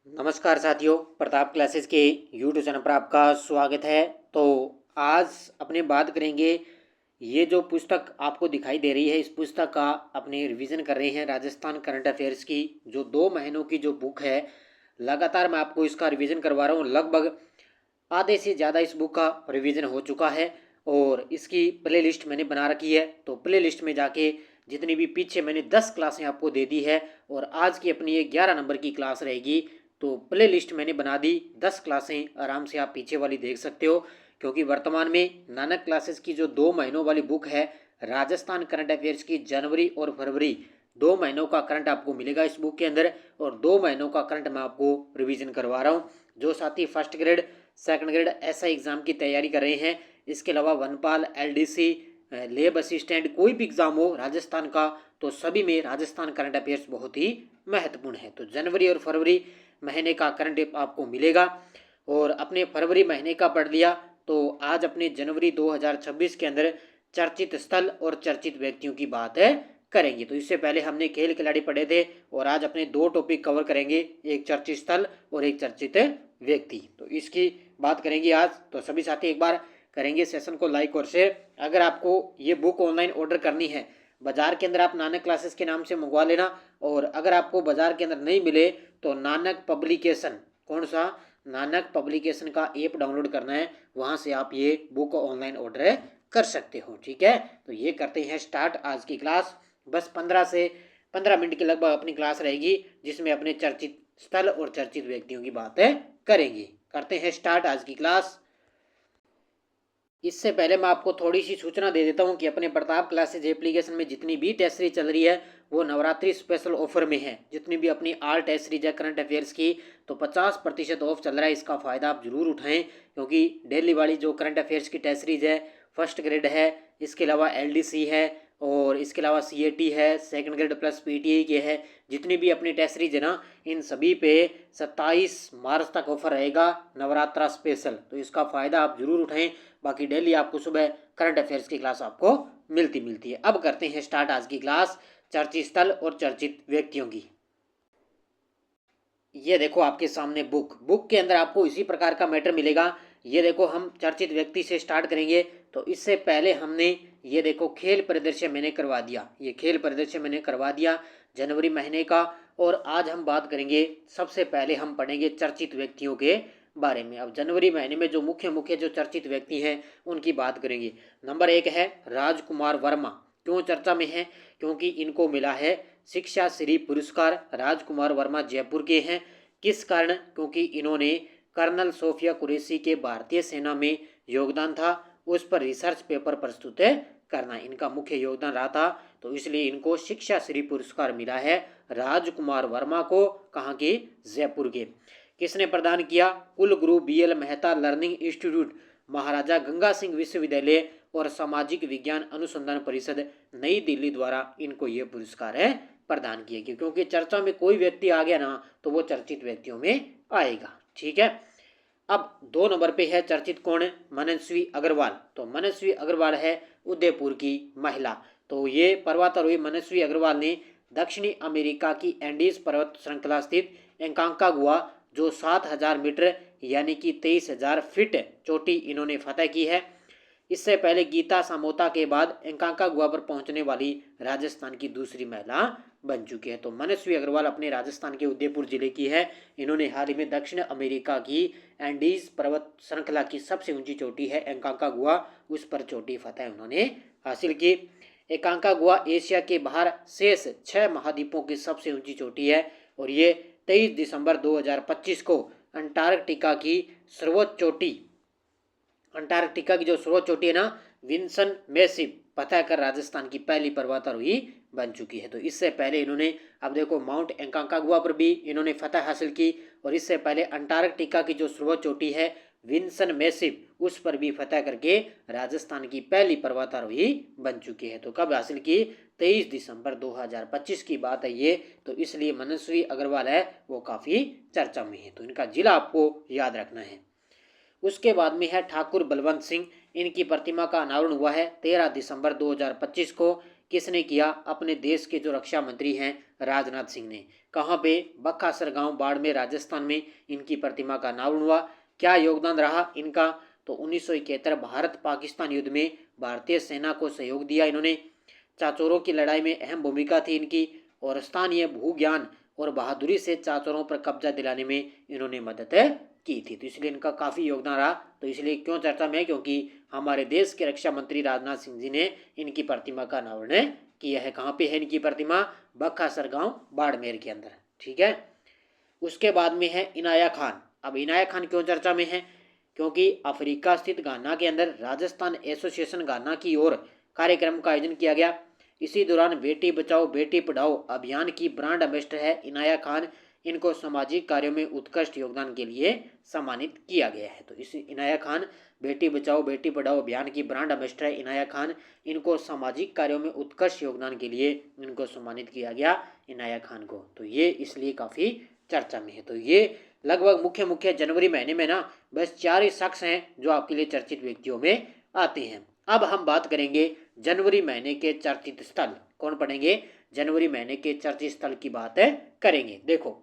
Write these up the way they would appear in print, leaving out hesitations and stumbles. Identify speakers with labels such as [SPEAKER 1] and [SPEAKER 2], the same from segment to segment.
[SPEAKER 1] नमस्कार साथियों, प्रताप क्लासेस के यूट्यूब चैनल पर आपका स्वागत है। तो आज अपने बात करेंगे, ये जो पुस्तक आपको दिखाई दे रही है, इस पुस्तक का अपने रिवीजन कर रहे हैं राजस्थान करंट अफेयर्स की जो 2 महीनों की जो बुक है। लगातार मैं आपको इसका रिवीजन करवा रहा हूँ। लगभग आधे से ज़्यादा इस बुक का रिवीजन हो चुका है और इसकी प्ले लिस्ट मैंने बना रखी है। तो प्ले लिस्ट में जाके जितनी भी पीछे मैंने 10 क्लासें आपको दे दी है और आज की अपनी ये 11 नंबर की क्लास रहेगी। तो प्ले लिस्ट मैंने बना दी, 10 क्लासें आराम से आप पीछे वाली देख सकते हो, क्योंकि वर्तमान में नानक क्लासेस की जो 2 महीनों वाली बुक है राजस्थान करंट अफेयर्स की, जनवरी और फरवरी 2 महीनों का करंट आपको मिलेगा इस बुक के अंदर और 2 महीनों का करंट मैं आपको रिवीजन करवा रहा हूँ। जो साथी first grade second grade SI exam की तैयारी कर रहे हैं, इसके अलावा वनपाल, एलडीसी, लेब असिस्टेंट, कोई भी एग्जाम हो राजस्थान का, तो सभी में राजस्थान करंट अफेयर्स बहुत ही महत्वपूर्ण है। तो जनवरी और फरवरी महीने का करंट आपको मिलेगा और अपने फरवरी महीने का पढ़ लिया तो आज अपने जनवरी 2026 के अंदर चर्चित स्थल और चर्चित व्यक्तियों की बात है करेंगे। तो इससे पहले हमने खेल खिलाड़ी पढ़े थे और आज अपने 2 टॉपिक कवर करेंगे, एक चर्चित स्थल और एक चर्चित व्यक्ति। तो इसकी बात करेंगे आज। तो सभी साथी एक बार करेंगे सेशन को लाइक और शेयर। अगर आपको ये बुक ऑनलाइन ऑर्डर करनी है, बाजार के अंदर आप नानक क्लासेस के नाम से मंगवा लेना और अगर आपको बाजार के अंदर नहीं मिले तो नानक पब्लिकेशन, कौन सा, नानक पब्लिकेशन का ऐप डाउनलोड करना है, वहाँ से आप ये बुक ऑनलाइन ऑर्डर कर सकते हो। ठीक है, तो ये करते हैं स्टार्ट आज की क्लास। बस 15 से 15 मिनट के लगभग अपनी क्लास रहेगी जिसमें अपने चर्चित स्थल और चर्चित व्यक्तियों की बातें करेंगे। करते हैं स्टार्ट आज की क्लास। इससे पहले मैं आपको थोड़ी सी सूचना दे देता हूं कि अपने प्रताप क्लासेज एप्लीकेशन में जितनी भी टेस्ट सीरीज चल रही है वो नवरात्रि स्पेशल ऑफर में है। जितनी भी अपनी आल टेस्ट सीरीज है करंट अफेयर्स की, तो 50% ऑफ चल रहा है। इसका फ़ायदा आप जरूर उठाएं, क्योंकि डेली वाली जो करंट अफेयर्स की टेस्ट सीरीज है, फर्स्ट ग्रेड है, इसके अलावा एलडीसी है और इसके अलावा सीएटी है, सेकंड ग्रेड प्लस पीटीए के है, जितनी भी अपनी टेस्ट सीरीज है ना, इन सभी पे 27 मार्च तक ऑफर रहेगा नवरात्रा स्पेशल। तो इसका फ़ायदा आप जरूर उठाएं। बाकी डेली आपको सुबह करंट अफेयर्स की क्लास आपको मिलती है। अब करते हैं स्टार्ट आज की क्लास चर्चित स्थल और चर्चित व्यक्तियों की। ये देखो आपके सामने बुक के अंदर आपको इसी प्रकार का मैटर मिलेगा। ये देखो हम चर्चित व्यक्ति से स्टार्ट करेंगे। तो इससे पहले हमने ये देखो खेल परिदृश्य मैंने करवा दिया, ये खेल परिदृश्य मैंने करवा दिया जनवरी महीने का। और आज हम बात करेंगे, सबसे पहले हम पढ़ेंगे चर्चित व्यक्तियों के बारे में। अब जनवरी महीने में जो मुख्य जो चर्चित व्यक्ति हैं उनकी बात करेंगे। नंबर 1 है राजकुमार वर्मा। क्यों चर्चा में है? क्योंकि इनको मिला है शिक्षा श्री पुरस्कार। राजकुमार वर्मा जयपुर के हैं। किस कारण? क्योंकि इन्होंने कर्नल सोफिया कुरैशी के भारतीय सेना में योगदान था, उस पर रिसर्च पेपर प्रस्तुत करना इनका मुख्य योगदान रहा था, तो इसलिए इनको शिक्षा श्री पुरस्कार मिला है राजकुमार वर्मा को। कहाँ के? जयपुर के। किसने प्रदान किया? कुलगुरु BL मेहता लर्निंग इंस्टीट्यूट, महाराजा गंगा सिंह विश्वविद्यालय और सामाजिक विज्ञान अनुसंधान परिषद नई दिल्ली द्वारा इनको ये पुरस्कार है प्रदान किया गया। क्योंकि चर्चा में कोई व्यक्ति आ गया ना तो वो चर्चित व्यक्तियों में आएगा। ठीक है, अब 2 नंबर पे है चर्चित कौन है? मनस्वी अग्रवाल। तो मनस्वी अग्रवाल है उदयपुर की महिला। तो ये पर्वतारोही मनस्वी अग्रवाल ने दक्षिणी अमेरिका की एंडीज पर्वत श्रृंखला स्थित एकांकागुआ, जो 7000 मीटर यानी कि 23,000 फीट चोटी इन्होंने फतह की है। इससे पहले गीता सामोता के बाद एकांकागुआ पर पहुंचने वाली राजस्थान की दूसरी महिला बन चुकी है। तो मनस्वी अग्रवाल अपने राजस्थान के उदयपुर जिले की है। इन्होंने हाल ही में दक्षिण अमेरिका की एंडीज पर्वत श्रृंखला की सबसे ऊंची चोटी है एकांकागुआ, उस पर चोटी फतह उन्होंने हासिल की। एकांकागुआ एशिया के बाहर शेष 6 महाद्वीपों की सबसे ऊंची चोटी है और ये 23 दिसंबर 2025 को अंटार्कटिका की सर्वोच्च चोटी, अंटार्कटिका की जो सर्वोच्च चोटी है ना, विंसन मैसिव फतह कर राजस्थान की पहली पर्वतारोही बन चुकी है। तो इससे पहले इन्होंने, अब देखो, माउंट एकांकागुआ पर भी इन्होंने फतह हासिल की और इससे पहले अंटार्कटिका की जो सर्वोच्च चोटी है विंसन मैसिव, उस पर भी फतह करके राजस्थान की पहली पर्वतारोही बन चुकी है। तो कब हासिल की? 23 दिसंबर 2025 की बात है ये। तो इसलिए मनस्वी अग्रवाल है वो काफ़ी चर्चा में है, तो इनका जिला आपको याद रखना है। उसके बाद में है ठाकुर बलवंत सिंह। इनकी प्रतिमा का अनावरण हुआ है 13 दिसंबर 2025 को। किसने किया? अपने देश के जो रक्षा मंत्री हैं राजनाथ सिंह ने। कहाँ पे? बक्कासर गांव, बाड़मेर, राजस्थान में इनकी प्रतिमा का अनावरण हुआ। क्या योगदान रहा इनका? तो 1971 भारत पाकिस्तान युद्ध में भारतीय सेना को सहयोग दिया इन्होंने। चाचोरों की लड़ाई में अहम भूमिका थी इनकी, और स्थानीय भूज्ञान और बहादुरी से चाचोरों पर कब्जा दिलाने में इन्होंने मदद की थी। तो इसलिए इनका काफ़ी योगदान रहा। तो इसलिए क्यों चर्चा में है? क्योंकि हमारे देश के रक्षा मंत्री राजनाथ सिंह जी ने इनकी प्रतिमा का अनावरण किया है। कहाँ पे है इनकी प्रतिमा? बक्कासर गांव, बाड़मेर के अंदर। ठीक है। उसके बाद में है इनाया खान। अब इनाया खान क्यों चर्चा में है? क्योंकि अफ्रीका स्थित घाना के अंदर राजस्थान एसोसिएशन घाना की ओर कार्यक्रम का आयोजन किया गया। इसी दौरान बेटी बचाओ बेटी पढ़ाओ अभियान की ब्रांड एम्बेसडर है इनाया खान। इनको सामाजिक कार्यों में उत्कृष्ट योगदान के लिए सम्मानित किया गया है। तो इस इनाया खान बेटी बचाओ बेटी पढ़ाओ अभियान की ब्रांड एम्बेसडर है इनाया खान। इनको सामाजिक कार्यों में उत्कृष्ट योगदान के लिए इनको सम्मानित किया गया इनाया खान को। तो ये इसलिए काफ़ी चर्चा में है। तो ये लगभग मुख्य मुख्य जनवरी महीने में ना बस 4 ही शख्स हैं जो आपके लिए चर्चित व्यक्तियों में आते हैं। अब हम बात करेंगे जनवरी महीने के चर्चित स्थल। कौन पढ़ेंगे? जनवरी महीने के चर्चित स्थल की बात करेंगे। देखो,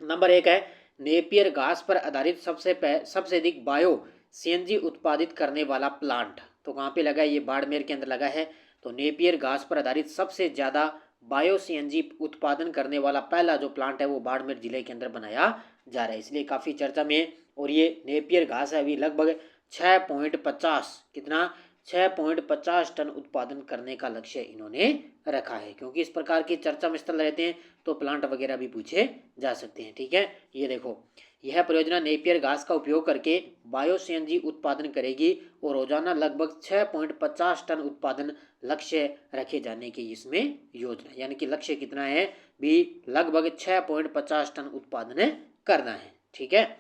[SPEAKER 1] नंबर 1 है नेपियर घास पर आधारित सबसे अधिक बायो सीएनजी उत्पादित करने वाला प्लांट। तो कहाँ पे लगा है? ये बाड़मेर के अंदर लगा है। तो नेपियर घास पर आधारित सबसे ज़्यादा बायो सीएनजी उत्पादन करने वाला पहला जो प्लांट है वो बाड़मेर जिले के अंदर बनाया जा रहा है, इसलिए काफ़ी चर्चा में है। और ये नेपियर घास है अभी लगभग 6.50 कितना 6.50 टन उत्पादन करने का लक्ष्य इन्होंने रखा है। क्योंकि इस प्रकार की चर्चा में स्थल रहते हैं तो प्लांट वगैरह भी पूछे जा सकते हैं। ठीक है। ये देखो, यह परियोजना नेपियर घास का उपयोग करके बायो सीएनजी उत्पादन करेगी और रोजाना लगभग 6.50 टन उत्पादन लक्ष्य रखे जाने की इसमें योजना, यानी कि लक्ष्य कितना है भी लगभग 6.50 टन उत्पादन करना है। ठीक है।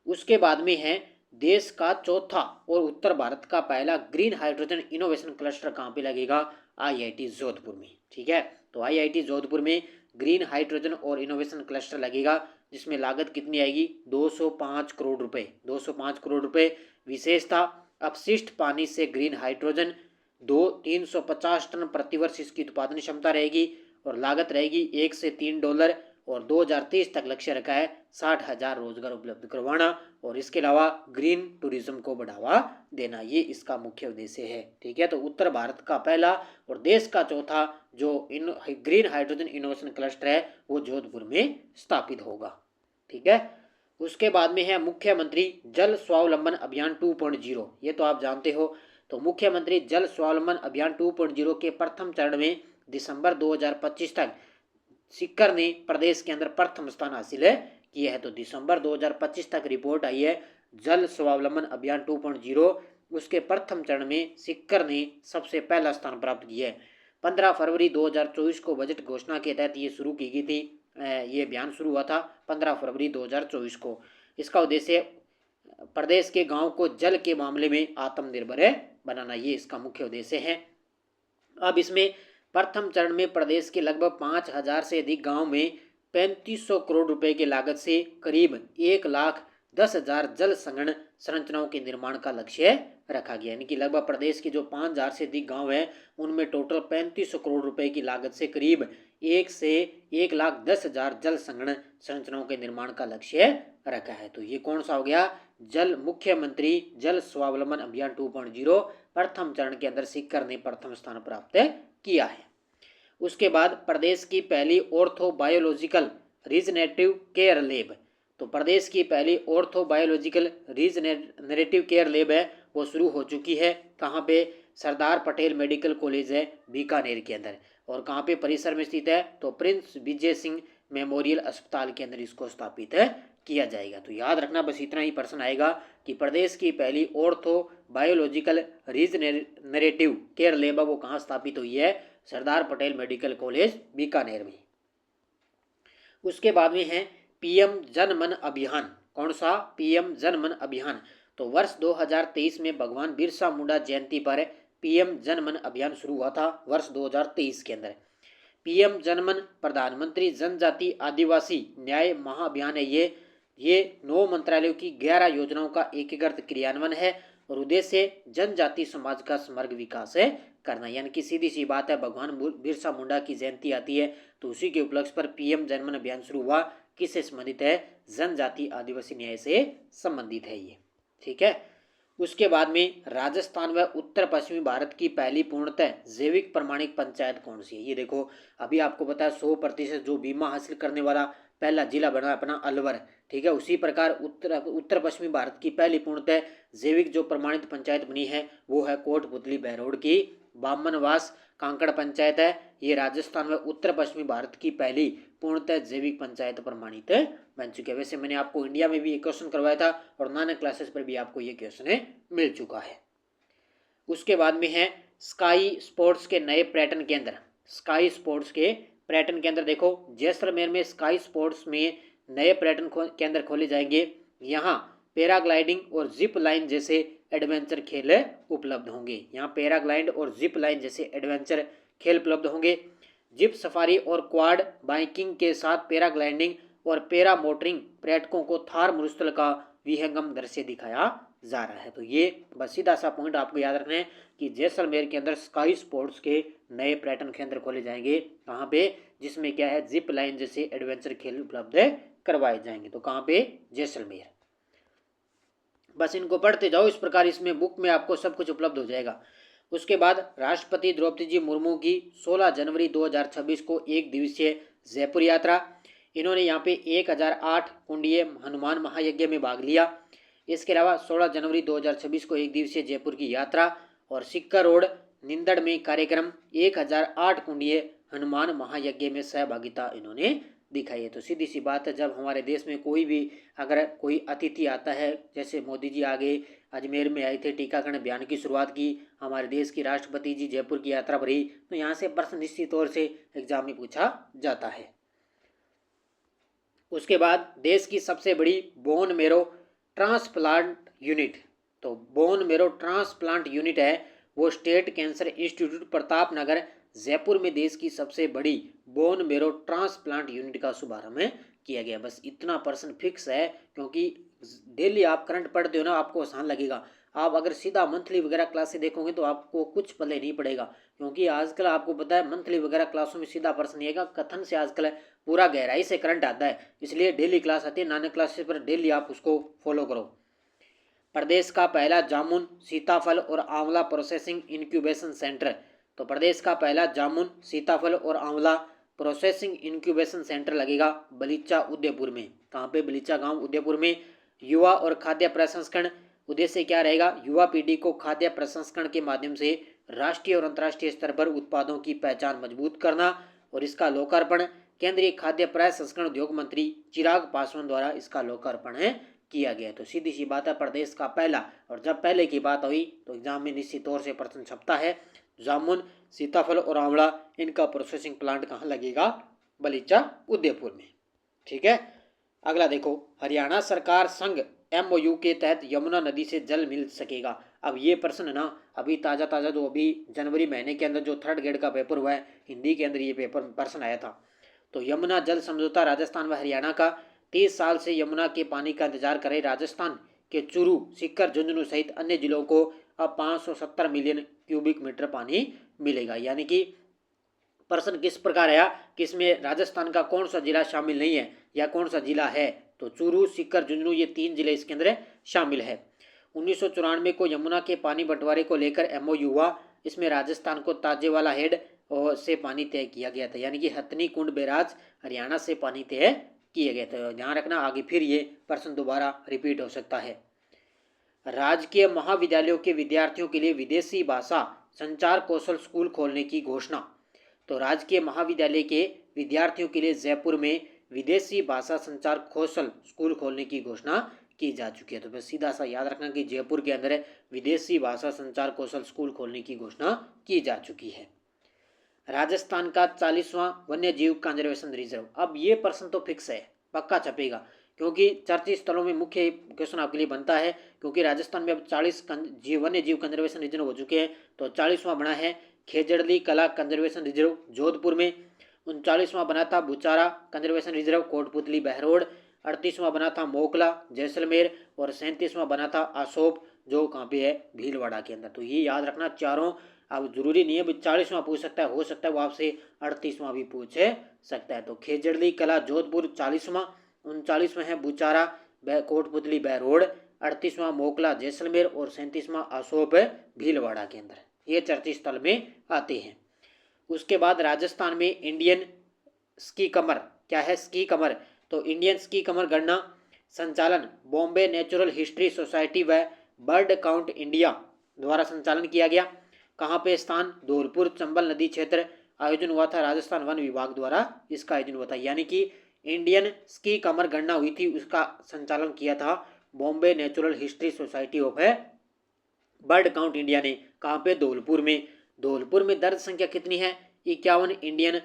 [SPEAKER 1] उसके बाद में है देश का चौथा और उत्तर भारत का पहला ग्रीन हाइड्रोजन इनोवेशन क्लस्टर कहाँ पे लगेगा? आईआईटी जोधपुर में। ठीक है। तो आईआईटी जोधपुर में ग्रीन हाइड्रोजन और इनोवेशन क्लस्टर लगेगा, जिसमें लागत कितनी आएगी? 205 करोड़ रुपए। 205 करोड़ रुपए। विशेषता अपशिष्ट पानी से ग्रीन हाइड्रोजन 350 टन प्रतिवर्ष इसकी उत्पादन क्षमता रहेगी और लागत रहेगी $1 से $3 और 2030 तक लक्ष्य रखा है 60,000 रोजगार उपलब्ध करवाना और इसके अलावा ग्रीन टूरिज्म को बढ़ावा देना, ये इसका मुख्य उद्देश्य है। ठीक है। तो उत्तर भारत का पहला और देश का चौथा जो ग्रीन हाइड्रोजन इनोवेशन क्लस्टर है वो जोधपुर में स्थापित होगा। ठीक है। उसके बाद में है मुख्यमंत्री जल स्वावलंबन अभियान 2.0। ये तो आप जानते हो। तो मुख्यमंत्री जल स्वावलंबन अभियान 2.0 के प्रथम चरण में दिसंबर 2025 तक सीकर ने प्रदेश के अंदर प्रथम स्थान हासिल किया है। तो दिसंबर 2025 तक रिपोर्ट आई है जल स्वावलंबन अभियान 2.0, उसके प्रथम चरण में सीकर ने सबसे पहला स्थान प्राप्त किया है। 15 फरवरी 2024 को बजट घोषणा के तहत ये शुरू की गई थी। ये अभियान शुरू हुआ था 15 फरवरी 2024 को। इसका उद्देश्य प्रदेश के गांव को जल के मामले में आत्मनिर्भर बनाना, ये इसका मुख्य उद्देश्य है। अब इसमें प्रथम चरण में प्रदेश के लगभग 5,000 से अधिक गांव में 3500 करोड़ रुपए की लागत से करीब 1,10,000 जल संग्रहण संरचनाओं के निर्माण का लक्ष्य रखा गया। यानी कि लगभग प्रदेश के जो 5,000 से अधिक गांव हैं उनमें टोटल 3500 करोड़ रुपए की लागत से करीब 1 से 1,10,000 जल संग्रहण संरचनाओं के निर्माण का लक्ष्य रखा है। तो ये कौन सा हो गया? जल मुख्यमंत्री जल स्वावलंबन अभियान 2.0 प्रथम चरण के अंदर सीकर ने प्रथम स्थान प्राप्त किया है। उसके बाद प्रदेश की पहली ortho biological regenerative care lab. तो प्रदेश की पहली ortho biological regenerative care lab है वो शुरू हो चुकी है। कहाँ पे? सरदार पटेल मेडिकल कॉलेज है बीकानेर के अंदर। और कहाँ पे परिसर में स्थित है? तो प्रिंस विजय सिंह मेमोरियल अस्पताल के अंदर इसको स्थापित किया जाएगा। तो याद रखना बस इतना ही प्रश्न आएगा कि प्रदेश की पहली ortho biological regenerative care lab वो कहाँ स्थापित हुई है? सरदार पटेल मेडिकल कॉलेज बीकानेर में। उसके बाद में है पीएम जन मन अभियान। कौन सा? पीएम जन मन अभियान। तो वर्ष 2023 में भगवान बिरसा मुंडा जयंती पर पीएम जन मन अभियान शुरू हुआ था वर्ष 2023 के अंदर। पीएम जनमन प्रधानमंत्री जनजाति आदिवासी न्याय महाअभियान है। ये 9 मंत्रालयों की 11 योजनाओं का एकीकृत क्रियान्वयन है और उद्देश्य जनजाति समाज का समग्र विकास करना। यानी कि सीधी सी बात है, भगवान बिरसा मुंडा की जयंती आती है तो उसी के उपलक्ष्य पर पीएम जनमन अभियान शुरू हुआ। किससे संबंधित है? जनजाति आदिवासी न्याय से संबंधित है ये। ठीक है। उसके बाद में राजस्थान व उत्तर पश्चिमी भारत की पहली पूर्णतः जैविक प्रमाणिक पंचायत कौन सी है? ये देखो, अभी आपको पता है 100% जो बीमा हासिल करने वाला पहला जिला बना अपना अलवर। ठीक है। उसी प्रकार उत्तर पश्चिमी भारत की पहली पूर्णतः जैविक जो प्रमाणित पंचायत बनी है वो है कोटपुतली बहरोड की बामनवास कांकड़ पंचायत है। ये राजस्थान व उत्तर पश्चिमी भारत की पहली पूर्णतः जैविक पंचायत प्रमाणित बन चुकी है। वैसे मैंने आपको इंडिया में भी एक क्वेश्चन करवाया था और नानक क्लासेस पर भी आपको ये क्वेश्चन मिल चुका है। उसके बाद में है स्काई स्पोर्ट्स के नए पर्यटन केंद्र। स्काई स्पोर्ट्स के पर्यटन केंद्र देखो, जैसलमेर में स्काई स्पोर्ट्स में नए पर्यटन केंद्र खोले जाएंगे। यहाँ पैराग्लाइडिंग और जिप लाइन जैसे एडवेंचर खेल उपलब्ध होंगे। यहाँ पैराग्लाइड और जिप लाइन जैसे एडवेंचर खेल उपलब्ध होंगे। जिप सफारी और क्वाड बाइकिंग के साथ पैराग्लाइडिंग और पैरा मोटरिंग पर्यटकों को थार मरुस्थल का विहंगम दृश्य दिखाया जा रहा है। तो ये बस सीधा सा पॉइंट आपको याद रखना है कि जैसलमेर के अंदर स्काई स्पोर्ट्स के नए पर्यटन केंद्र खोले जाएंगे। कहाँ पे? जिसमें क्या है, जिप लाइन जैसे एडवेंचर खेल उपलब्ध करवाए जाएंगे। तो कहाँ पे? जैसलमेर। बस इनको पढ़ते जाओ, इस प्रकार इसमें बुक में आपको सब कुछ उपलब्ध हो जाएगा। उसके बाद राष्ट्रपति द्रौपदी जी मुर्मू की 16 जनवरी 2026 को एक दिवसीय जयपुर यात्रा। इन्होंने यहाँ पे 1008 कुंडीय हनुमान महायज्ञ में भाग लिया। इसके अलावा 16 जनवरी 2026 को एक दिवसीय जयपुर की यात्रा और सिक्का रोड निंदड़ में कार्यक्रम 1008 कुंडीय हनुमान महायज्ञ में सहभागिता इन्होंने दिखाई है। तो सीधी सी बात है, जब हमारे देश में कोई भी अगर कोई अतिथि आता है, जैसे मोदी जी आगे अजमेर में आए थे, टीकाकरण अभियान की शुरुआत की, हमारे देश की राष्ट्रपति जी जयपुर की यात्रा भरी, तो यहाँ से प्रश्न निश्चित तौर से एग्जाम में पूछा जाता है। उसके बाद देश की सबसे बड़ी बोन मेरो ट्रांसप्लांट यूनिट, तो बोन मेरो ट्रांसप्लांट यूनिट है वो state cancer institute Pratapnagar Jaipur में देश की सबसे बड़ी बोन मेरो ट्रांसप्लांट यूनिट का शुभारंभ किया गया। बस इतना पर्सन फिक्स है, क्योंकि डेली आप करंट पढ़ते हो ना, आपको आसान लगेगा। आप अगर सीधा मंथली वगैरह क्लासें देखोगे तो आपको कुछ पल्ले नहीं पड़ेगा, क्योंकि आजकल आपको पता है मंथली वगैरह क्लासों में सीधा प्रश्न नहीं आएगा, कथन से आजकल पूरा गहराई से करंट आता है। इसलिए डेली क्लास आती है नानक क्लासेस पर, डेली आप उसको फॉलो करो। प्रदेश का पहला जामुन, सीताफल और आंवला प्रोसेसिंग इंक्यूबेशन सेंटर, तो प्रदेश का पहला जामुन, सीताफल और आंवला प्रोसेसिंग इंक्यूबेशन सेंटर लगेगा बलीचा उदयपुर में। कहाँ पे? बलीचा गांव उदयपुर में। युवा और खाद्य प्रसंस्करण, उद्देश्य क्या रहेगा? युवा पीढ़ी को खाद्य प्रसंस्करण के माध्यम से राष्ट्रीय और अंतर्राष्ट्रीय स्तर पर उत्पादों की पहचान मजबूत करना, और इसका लोकार्पण केंद्रीय खाद्य प्रसंस्करण उद्योग मंत्री चिराग पासवान द्वारा इसका लोकार्पण किया गया। तो सीधी सी बात है, प्रदेश का पहला, और जब पहले की बात हुई तो एग्जाम में निश्चित तौर से प्रश्न छपता है। जामुन, सीताफल और आंवला, इनका प्रोसेसिंग प्लांट कहाँ लगेगा? बलीचा उदयपुर में। ठीक है। अगला देखो, हरियाणा सरकार संघ MOU के तहत यमुना नदी से जल मिल सकेगा। अब ये प्रश्न ना अभी ताज़ा जो अभी जनवरी महीने के अंदर जो 3rd ग्रेड का पेपर हुआ है, हिंदी के अंदर ये पेपर प्रश्न आया था। तो यमुना जल समझौता राजस्थान व हरियाणा का 30 साल से यमुना के पानी का इंतजार करे राजस्थान के चूरू, सीकर, झुंझुनू सहित अन्य जिलों को अब 570 मिलियन क्यूबिक मीटर पानी मिलेगा। यानी कि प्रश्न किस प्रकार आया कि इसमें राजस्थान का कौन सा जिला शामिल नहीं है या कौन सा जिला है? तो चूरू, सीकर, झुंझुनू ये 3 जिले इसके अंदर शामिल है। 1994 को यमुना के पानी बंटवारे को लेकर MOU हुआ। इसमें राजस्थान को ताजेवाला हेड से पानी तय किया गया था, यानी कि हथनी कुंड बैराज हरियाणा से पानी तय किए गए थे। ध्यान रखना, आगे फिर ये प्रश्न दोबारा रिपीट हो सकता है। राजकीय महाविद्यालयों के विद्यार्थियों के लिए विदेशी भाषा संचार कौशल स्कूल खोलने की घोषणा। तो राजकीय महाविद्यालय के विद्यार्थियों के लिए जयपुर में विदेशी भाषा संचार कौशल स्कूल खोलने की घोषणा की जा चुकी है। तो बस सीधा सा याद रखना कि जयपुर के अंदर विदेशी भाषा संचार कौशल स्कूल खोलने की घोषणा की जा चुकी है। राजस्थान का 40वां वन्य जीव कंजर्वेशन रिजर्व, अब ये प्रश्न तो फिक्स है, पक्का छपेगा, क्योंकि चर्चित स्थलों में मुख्य क्वेश्चन आपके लिए बनता है, क्योंकि राजस्थान में अब 40 वन्य जीव कंजर्वेशन रिजर्व हो चुके हैं। तो 40वां बना है खेजड़ली कला कंजर्वेशन रिजर्व जोधपुर में, 39वां बना था बुचारा कंजर्वेशन रिजर्व कोटपुतली बहरोड, 38वां बना था मोकला जैसलमेर, और 37वां बना था आसोप जो कहाँ पे है भीलवाड़ा के अंदर। तो ये याद रखना, चारों अब जरूरी नहीं है भी 40वां पूछ सकता है, हो सकता है वो आपसे 38वां भी पूछ सकता है। तो खेजड़ली कला जोधपुर 40वां, 39वां है बुचारा कोटपुतली बहरोड, 38वां मोकला जैसलमेर और 37वां असोप भीलवाड़ा के अंदर, ये चर्चित स्थल में आते हैं। उसके बाद राजस्थान में इंडियन स्की कमर, क्या है स्की कमर, तो इंडियन स्की कमर गणना संचालन बॉम्बे नेचुरल हिस्ट्री सोसाइटी व बर्ड काउंट इंडिया द्वारा संचालन किया गया। कहाँ पे स्थान, धौलपुर चंबल नदी क्षेत्र। आयोजन हुआ था राजस्थान वन विभाग द्वारा इसका आयोजन हुआ था, यानी कि इंडियन स्की कमर गणना हुई थी, उसका संचालन किया था Bombay natural history society of bird count India ने। कहाँ पे, धौलपुर में। धौलपुर में दर्ज संख्या कितनी है, 51 इंडियन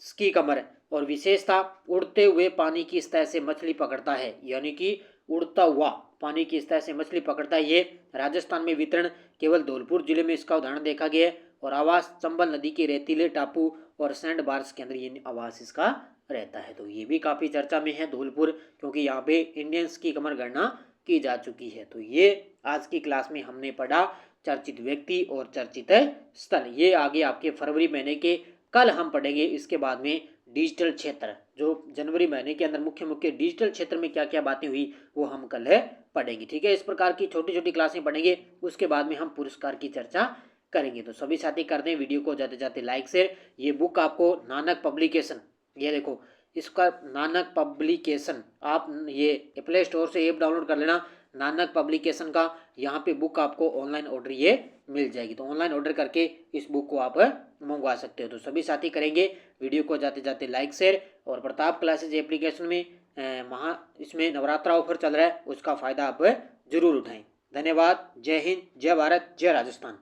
[SPEAKER 1] स्की कमर। और विशेषता उड़ते हुए पानी की सतह से मछली पकड़ता है, यानी कि उड़ता हुआ पानी की सतह से मछली पकड़ता है। ये राजस्थान में वितरण केवल धौलपुर जिले में इसका उदाहरण देखा गया है। और आवास चंबल नदी के रेतीले टापू और सैंड बार्स के अंदर ये आवास इसका रहता है। तो ये भी काफ़ी चर्चा में है धौलपुर, क्योंकि यहाँ पे इंडियंस की कमर गणना की जा चुकी है। तो ये आज की क्लास में हमने पढ़ा चर्चित व्यक्ति और चर्चित स्थल। ये आगे आपके फरवरी महीने के कल हम पढ़ेंगे। इसके बाद में डिजिटल क्षेत्र, जो जनवरी महीने के अंदर मुख्य मुख्य डिजिटल क्षेत्र में क्या क्या बातें हुई वो हम कल पढ़ेंगे। ठीक है, इस प्रकार की छोटी छोटी क्लासें पढ़ेंगे। उसके बाद में हम पुरस्कार की चर्चा करेंगे। तो सभी साथी कर दें वीडियो को जाते जाते लाइक शेयर। ये बुक आपको नानक पब्लिकेशन, ये देखो इसका नानक पब्लिकेशन, आप ये प्ले स्टोर से ऐप डाउनलोड कर लेना नानक पब्लिकेशन का। यहाँ पे बुक आपको ऑनलाइन ऑर्डर ये मिल जाएगी, तो ऑनलाइन ऑर्डर करके इस बुक को आप मंगवा सकते हो। तो सभी साथी करेंगे वीडियो को जाते जाते लाइक शेयर। और प्रताप क्लासेज एप्लीकेशन में इसमें नवरात्रा ऑफर चल रहा है, उसका फ़ायदा आप जरूर उठाएं। धन्यवाद। जय हिंद, जय भारत, जय राजस्थान।